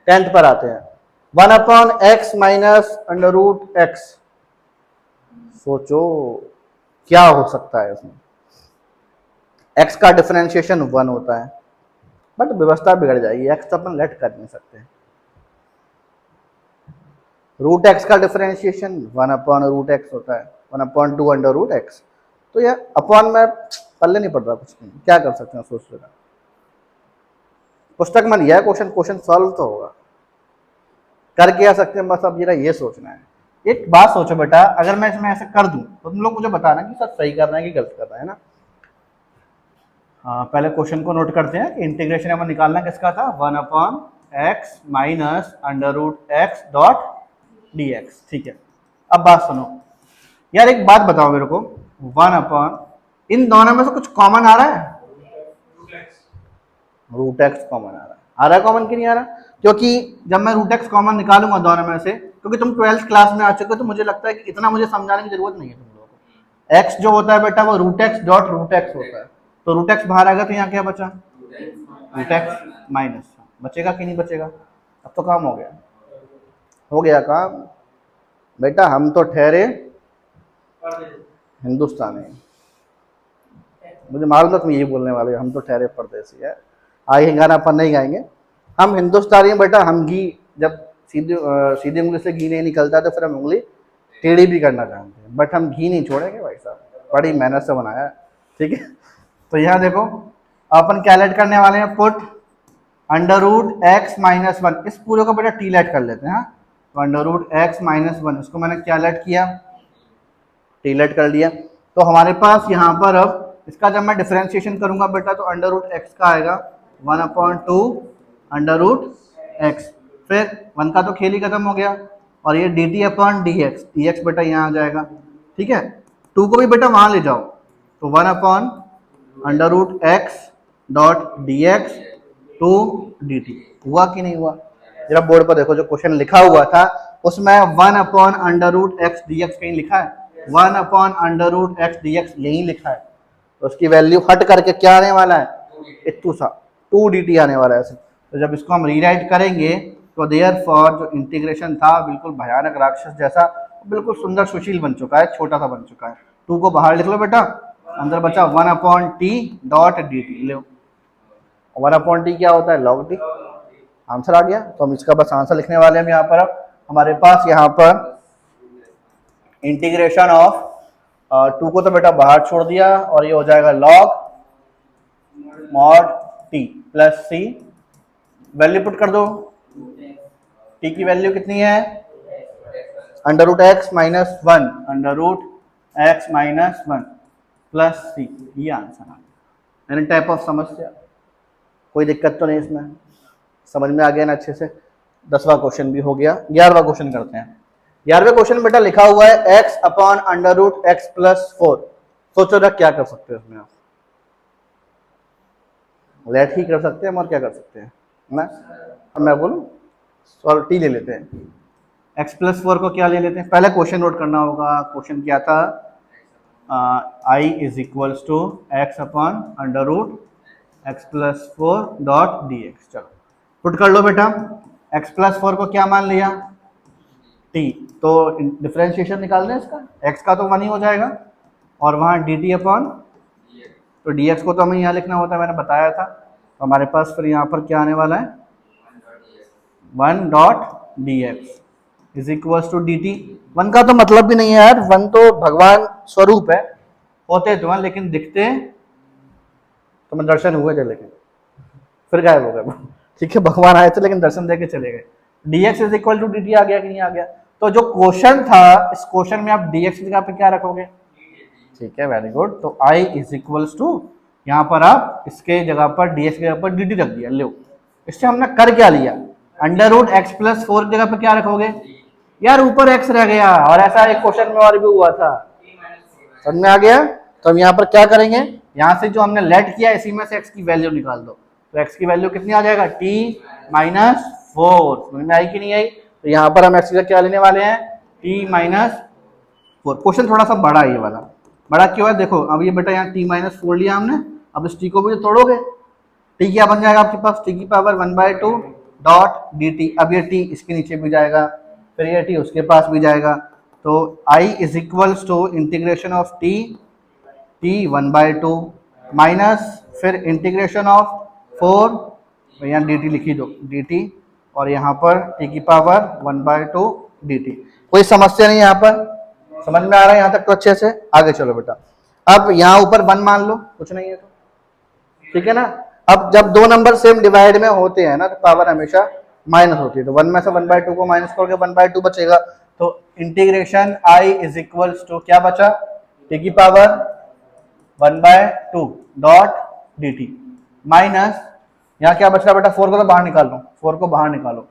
Tenth पर आते हैं। 1/x minus under root x, सोचो क्या हो सकता है इसमें। x का डिफरेंशिएशन 1 होता है, बट व्यवस्था बिगड़ जाएगी, x तो अपन लेट कर नहीं सकते। रूट एक्स का डिफरेंशिएशन 1/√x होता है, 1/2 अंडर रूट एक्स। तो ये अपॉन में पल्ले नहीं पड़ रहा, कुछ नहीं, क्या कर सकते हैं सोच लेना। पुस्तक में लिया है क्वेश्चन, क्वेश्चन सॉल्व तो होगा, कर क्या सकते हैं, बस अब ये सोचना है। एक बात सोचो बेटा, अगर मैं इसमें ऐसे कर दूं तो तुम लोग मुझे बताना कि सर सही कर रहे हैं कि गलत कर रहे हैं ना। पहले क्वेश्चन को नोट करते हैं कि इंटीग्रेशन हमें निकालना किसका था, 1/x minus under root X dot dx। ठीक है, अब बात सुनो यार, एक बात बताओ मेरे को, 1 इन दोनों में से कुछ कॉमन आ रहा है? रूट एक्स कॉमन आ रहा है कॉमन कि नहीं आ रहा? क्योंकि जब मैं रूट एक्स कॉमन निकालूंगा दोनों में से, क्योंकि तुम 12th क्लास में आ चुके हो, तो मुझे लगता है कि इतना मुझे समझाने की जरूरत नहीं है तुम लोगों को। एक्स जो होता है बेटा वो root X dot root X होता है, तो रूट एक्स बाहर आएगा तो यहाँ क्या बचा, रूट एक्स माइनस, बचेगा कि नहीं बचेगा? अब तो काम हो गया काम बेटा। हम तो ठहरे हिंदुस्तानी, मुझे मालूम था तुम यही बोलने वाले हो, हम तो ठहरे परदेसी है। आगे गाना अपन नहीं गाएंगे, हम हिंदुस्तानी बेटा। हम घी जब सीधी उंगली से घी नहीं निकलता तो फिर हम उंगली टेढ़ी भी करना जानते हैं, बट हम घी नहीं छोड़ेंगे भाई साहब, बड़ी मेहनत से बनाया है। ठीक है, तो यहाँ देखो अपन क्या लेट करने वाले हैं, put under root x minus 1, इस पूरे को बेटा टी लेट कर लेते हैं। हाँ, तो अंडर रूट एक्स माइनस 1, इसको मैंने क्या लेट किया, टी लेट कर लिया। तो हमारे पास यहाँ पर अब इसका जब मैं डिफरेंशिएशन करूंगा बेटा, तो अंडर रूट एक्स का आएगा 1/2 अंडर रूट एक्स, फिर 1 का तो खेल ही खत्म हो गया, और ये D T upon D x, D x बेटा यहाँ आ जाएगा। ठीक है, 2 को भी बेटा वहाँ ले जाओ, तो 1/√x dot D X two D T. हुआ कि नहीं हुआ? जरा बोर्ड पर देखो, जो क्वेश्चन लिखा हुआ था उसमें 1/√x dx कहीं लिखा है? 1/√x dx यही लिखा है, तो उसकी वैल्यू हट करके क्या आने वाला है, इतू सा 2 dt आने वाला है। तो जब इसको हम रीराइट करेंगे तो देयरफॉर जो इंटीग्रेशन था बिल्कुल भयानक राक्षस जैसा, बिल्कुल सुंदर सुशील बन चुका है, छोटा सा बन चुका है। 2 को बाहर लिख लो बेटा, अंदर बचा 1/t डॉट डी टी। लो 1/t क्या होता है, लॉग टी। आंसर आ गया, तो हम इसका बस आंसर लिखने वाले हैं यहाँ पर। अब हमारे पास यहाँ पर इंटीग्रेशन ऑफ 2 को तो बेटा बाहर छोड़ दिया, और ये हो जाएगा log mod t plus c, value put कर दो, टी की वैल्यू कितनी है, under root x minus 1 under root x minus 1 plus c, ये आंसर आ गया। एनी टाइप ऑफ समस्या, कोई दिक्कत तो नहीं इसमें, समझ में आ गया ना अच्छे से। 10वां क्वेश्चन भी हो गया, 11वां क्वेश्चन करते हैं। 11वें क्वेश्चन बेटा लिखा हुआ है x upon under root X plus 4। सोचो ना क्या कर सकते हैं इसमें आप, लेट ही कर सकते हैं, और क्या कर सकते हैं ना। अब मैं बोलूं सॉल्व टी ले लेते हैं, x प्लस 4 को क्या ले लेते हैं, पहले क्वेश्चन नोट करना होगा। क्वेश्चन क्या था, i is equals to X upon under root X plus 4 dot D X. चलो पुट कर लो बेटा, x प्लस 4 को क्या मान लिया, t, तो डिफरेंशिएशन निकाल दें इसका, x का तो 1 ही हो जाएगा, और वहाँ dt अपॉन, तो dx को तो हमें यहाँ लिखना होता है, मैंने बताया था। तो हमारे पास फिर यहाँ पर क्या आने वाला है, 1 dot dx is equals to dt। 1 का तो मतलब भी नहीं है यार, 1 तो भगवान स्वरूप है, होते तो हैं लेकिन दिखते तो मैं दर्शन हुए थे, लेकिन फिर गायब हो गए। ठीक है, भगवान आए थे लेकिन दर्शन देके चले गए। dx is equal to dt आ गया कि नहीं आ गया? तो जो क्वेश्चन था, इस क्वेश्चन में आप dx की जगह पे क्या रखोगे, ठीक है, वेरी गुड। तो i इज इक्वल्स टू, यहाँ पर आप इसके जगह पर dx की जगह पर dt रख दिया। लो, इससे हमने कर क्या लिया, अंडर रूट एक्स प्लस 4 की जगह पे क्या रखोगे यार, ऊपर x रह गया, और ऐसा एक क्वेश्चन में और भी हुआ था, समझ में आ गया। तो हम यहाँ पर क्या करेंगे, यहाँ से जो हमने लेट किया इसी में से x की वैल्यू निकाल दो, तो x की वैल्यू कितनी आ जाएगा, t माइनस 4। समझ में आई कि नहीं आई? तो यहाँ पर हम x का क्या लेने वाले हैं, t माइनस 4। क्वेश्चन थोड़ा सा बड़ा है, ये वाला बड़ा क्यों है, देखो अब ये बेटा यहाँ t माइनस 4 लिया हमने, अब इस t को भी तो तोड़ोगे, t क्या बन जाएगा आपके पास, t की पावर 1/2 डॉट डी टी। अब ये टी इसके नीचे भी जाएगा, फिर ये टी उसके पास भी जाएगा, तो I is equals to integration of t, t 1/2 minus फिर इंटीग्रेशन ऑफ 4, यहाँ डी टी लिखी दो, डी टी, और यहाँ पर टी की पावर 1/2 डी टी। कोई समस्या नहीं यहाँ पर, समझ में आ रहा है यहाँ तक तो अच्छे से? आगे चलो बेटा। अब यहाँ ऊपर 1 मान लो, कुछ नहीं है तो, ठीक है ना। अब जब दो नंबर सेम डिवाइड में होते हैं ना तो पावर हमेशा माइनस होती है, तो 1 में से 1/2 को माइनस करोगे 1/2 बचेगा, तो integration I is equals to क्या बचा, टी की power 1/2 dot D T minus यहाँ क्या बच रहा बेटा, 4 को तो बाहर निकाल लो, 4 को बाहर निकालो,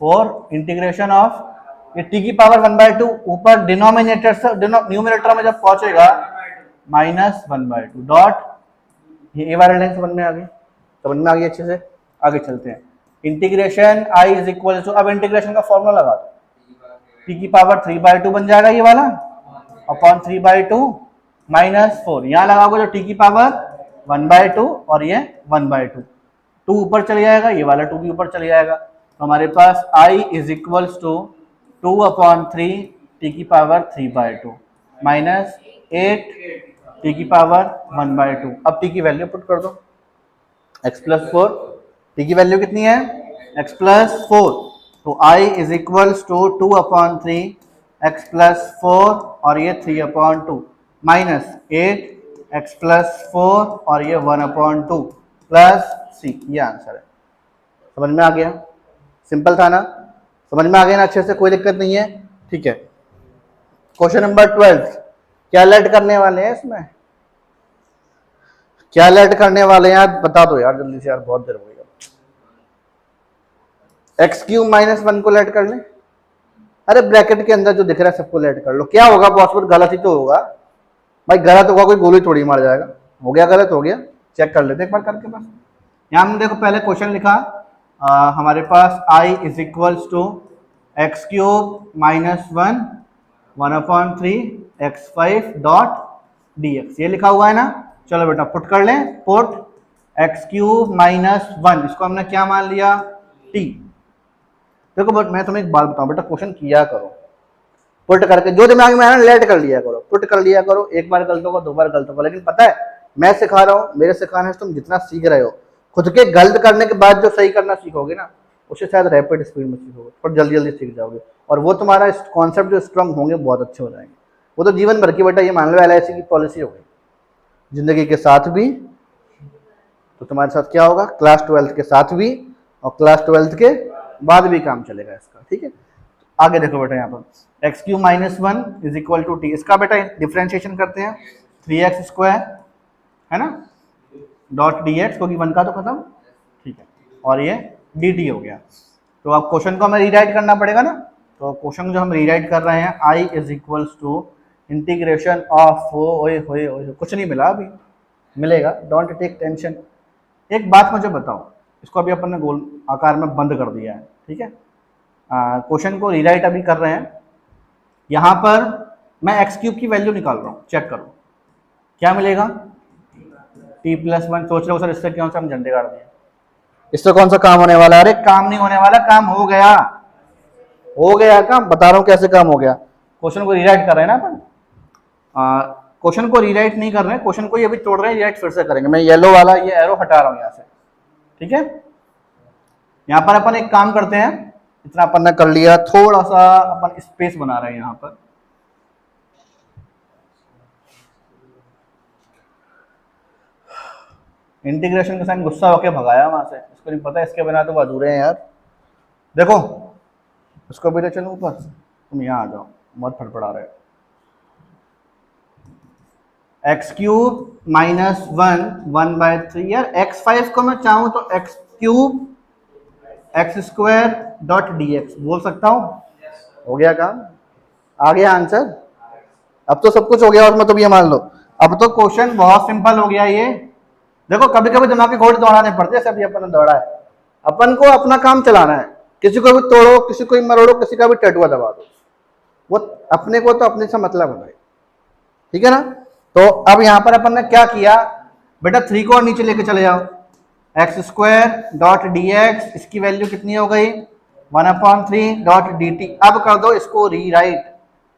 4 इंटीग्रेशन ऑफ ये टी की पावर 1/2 ऊपर डिनोमिनेटर से न्यूमिनेटर में जब पहुंचेगा -1/2 डॉट, ये वाला लाइन समझ में आ गई, समझ में आ गई अच्छे से? आगे चलते हैं। Integration I is equal to, अब इंटीग्रेशन का फॉर्मूला लगा दो, टी की पावर 3/2 बन जाएगा ये वाला अपॉन 3/2 -4, यहाँ लगाओगे तो टी की पावर 1/2 और ये 1/2, 2 ऊपर चले जाएगा, ये वाला 2 भी ऊपर चले जाएगा, तो हमारे पास आई इज इक्वल्स टू 2/3 टी की पावर 3/2 माइनस 8 टी की पावर 1/2। अब टी की वैल्यू पुट कर दो, x+4, टी की वैल्यू कितनी है, x+4, तो I is equals to 2/3 x+4 और ये 3/2 माइनस 8 x+4 और ये 1/2 प्लस सी, ये आंसर है। समझ में आ गया? सिंपल था ना, समझ में आ गया ना अच्छे से, कोई दिक्कत नहीं है, ठीक है। क्वेश्चन नंबर 12, क्या लेट करने वाले हैं इसमें, क्या लेट करने वाले हैं यार, बता दो यार जल्दी से यार, बहुत देर हो गई। x³ -1 को लेट कर ले, अरे ब्रैकेट के अंदर जो दिख रहा है सबको लेट कर लो, क्या होगा पॉसिबल, गलत ही तो होगा भाई, गलत होगा कोई गोली थोड़ी मार जाएगा, हो गया गलत हो गया, चेक कर लेते एक बार करके बस। यहाँ हमने देखो पहले क्वेश्चन लिखा, हमारे पास i is equals to x³ -1 1/3 x5 dot dx, ये लिखा हुआ है ना। चलो बेटा पुट कर लें, पुट x³ -1, इसको हमने क्या मान लिया, t। देखो बट मैं तुम्हें एक बात बताऊं बेटा, क्वेश्चन किया करो पुट करके, जो दिमाग में है ना लेट कर लिया करो, पुट कर लिया करो, एक बार गलत होगा 2 बार गलत होगा, लेकिन पता है मैं सिखा रहा हूँ, मेरे सिखाने से तुम जितना सीख रहे हो, खुद के गलत करने के बाद जो सही करना सीखोगे ना, उससे शायद रैपिड स्पीड में सीखोगे और जल्दी जल्दी सीख जाओगे, और वो तुम्हारा कॉन्सेप्ट जो स्ट्रॉन्ग होंगे बहुत अच्छे हो जाएंगे, वो तो जीवन भर की बेटा, ये मान लो LIC की पॉलिसी हो गई, जिंदगी के साथ भी, तो तुम्हारे साथ क्या होगा, क्लास 12th के साथ भी और क्लास 12th के बाद भी काम चलेगा इसका, ठीक है। आगे देखो बेटा, यहाँ पर x³ -1 is equal to T, इसका बेटा डिफ्रेंशिएशन करते हैं, 3x² है ना डॉट dx, क्योंकि 1 का तो खत्म, ठीक है, और ये dt हो गया। तो अब क्वेश्चन को हमें रीराइट करना पड़ेगा ना, तो क्वेश्चन जो हम रीराइट कर रहे हैं, i is equals to integration of, ओए कुछ नहीं मिला अभी, मिलेगा, डोंट टेक टेंशन। एक बात मुझे बताओ, इसको अभी अपन ने गोल आकार में बंद कर दिया है, ठीक है। क्वेश्चन को रीराइट अभी कर रहे हैं, यहाँ पर मैं x³ की वैल्यू निकाल रहा हूँ, चेक करो क्या मिलेगा, t+1। सोच रहे हो सर इससे क्यों से हम झंडे गाड़ दिए, इससे कौन सा काम होने वाला है, अरे काम नहीं होने वाला, काम हो गया काम, बता रहा हूँ कैसे काम हो गया। क्वेश्चन को रीराइट कर रहे हैं ना अपन, क्वेश्चन को रीराइट नहीं कर रहे हैं, क्वेश्चन को ये अभी तोड़ रहे हैं, रीराइट फिर से करेंगे। मैं येलो वाला ये एरो हटा रहा हूँ यहाँ से, ठीक है। यहाँ पर अपन एक काम करते हैं, इतना अपन ने कर लिया, थोड़ा सा अपन स्पेस बना रहे हैं यहाँ पर, इंटीग्रेशन के साथ गुस्सा होके भगाया वहां से, इसको नहीं पता इसके बिना तो अधूरे हैं यार। देखो इसको भी ले चलो ऊपर, तुम यहाँ आ जाओ, बहुत फड़फड़ा रहे हो। x³ -1 1/3, यार x5 को मैं चाहूँ तो x³ x² डॉट dx बोल सकता हूँ, हो गया काम, आ गया आंसर, अब तो सब कुछ हो गया। और मतलब ये मान लो अब तो क्वेश्चन बहुत सिंपल हो गया ये। देखो कभी कभी दिमाग के घोड़े दौड़ाने पड़ते हैं, सब ये अपन ने दौड़ा है, अपन को अपना काम चलाना है, किसी को भी तोड़ो, किसी को भी मरोड़ो, किसी का भी टटुआ दबा दो, वो अपने को तो अपने से मतलब है भाई, ठीक है ना। तो अब यहाँ पर अपन ने क्या किया बेटा, 3 को और नीचे लेके चले जाओ, x square dot D x, इसकी वैल्यू कितनी हो गई 1/3 डॉट डी टी। अब कर दो इसको रीराइट,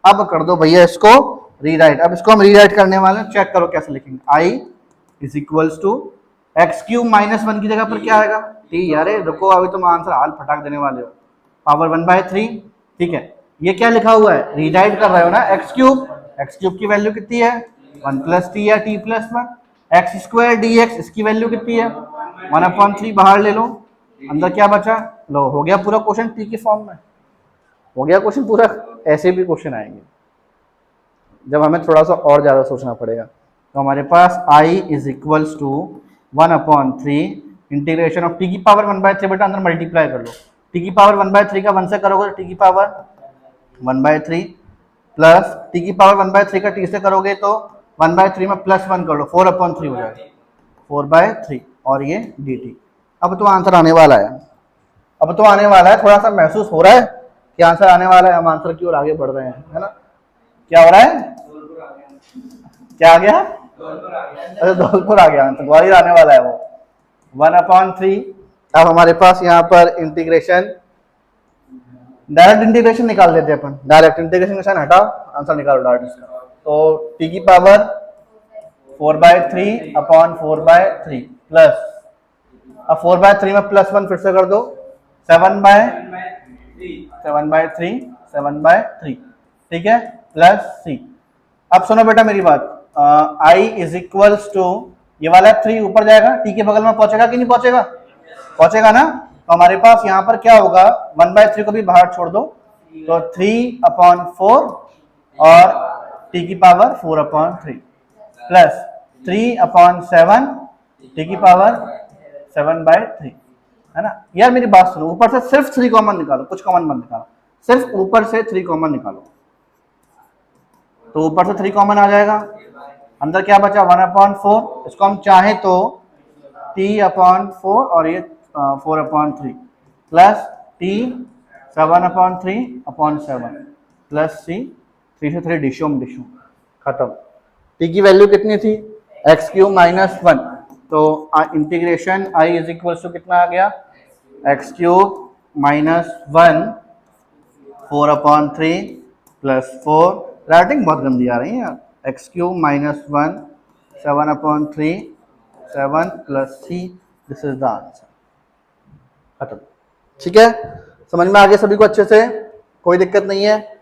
अब कर दो भैया इसको रीराइट। अब इसको हम रीराइट करने वाले हैं, चेक करो कैसे लिखेंगे। I is equals to x cube minus one की जगह पर क्या आएगा टी। यारे रुको, अभी तुम आंसर हाल फटाक देने वाले हो। पावर 1/3, ठीक है। ये क्या लिखा हुआ है, रीराइट कर रहे हो ना, एक्स क्यूब की वैल्यू कितनी है 1 प्लस टी या T plus one. X square D x, इसकी वैल्यू कितनी है 1/3, बाहर ले लो, अंदर क्या बचा, लो हो गया पूरा क्वेश्चन टी की फॉर्म में, हो गया क्वेश्चन पूरा। ऐसे भी क्वेश्चन आएंगे जब हमें थोड़ा सा और ज़्यादा सोचना पड़ेगा। तो हमारे पास i is equals to 1/3 integration of T की पावर 1/3, बेटा अंदर मल्टीप्लाई कर लो। टी की पावर 1/3 का 1 से करोगे तो टी की पावर 1/3 प्लस टी की पावर 1/3 का टी से करोगे तो 1/3 में प्लस 1 कर लो, 4/3 हो जाएगा, 4/3 और ये डी टी। अब तो आंसर आने वाला है, अब तो आने वाला है। थोड़ा सा महसूस हो रहा है कि आंसर आने वाला है, हम आंसर की ओर आगे बढ़ रहे हैं, है ना। क्या हो रहा है, क्या आ गया, अरे धौलपुर आ गया आंसर, ग्वालियर आने वाला है वो 1/3। अब हमारे पास यहाँ पर इंटीग्रेशन, डायरेक्ट इंटीग्रेशन निकाल देते हैं अपन, डायरेक्ट इंटीग्रेशन का साइन हटाओ, आंसर निकालो डायरेक्ट इसका। तो टी की पावर 4/3/4/3 प्लस, अब 4/3 में प्लस 1 फिर से कर दो, 7/3, ठीक है, प्लस सी। अब सुनो बेटा मेरी बात, i इज इक्वल्स टू, ये वाला 3 ऊपर जाएगा, टी के बगल में पहुंचेगा कि नहीं पहुंचेगा, पहुंचेगा ना। तो हमारे पास यहाँ पर क्या होगा, 1/3 को भी बाहर छोड़ दो, तो 3/4 और टी की पावर 4/3 प्लस 3/7 टी की पावर 7/3, है ना। यार मेरी बात सुनो, ऊपर से सिर्फ 3 कॉमन निकालो, कुछ कॉमन मत निकालो, सिर्फ ऊपर से 3 कॉमन निकालो। तो ऊपर से 3 कॉमन आ जाएगा, अंदर क्या बचा 1/4, इसको हम चाहे तो t/4 और ये 4/3 प्लस t 7/3/7 प्लस c, 3 से 3 डिशोम खत्म। t की वैल्यू कितनी थी x³ माइनस 1, तो integration i is equal to कितना आ गया x³ माइनस 1 4/3 प्लस 4, राइटिंग बहुत गंदी आ रही है यार, x³ minus 1 7/3 7 plus c, this is the answer, खत्म। ठीक है, समझ में आ गया सभी को अच्छे से, कोई दिक्कत नहीं है।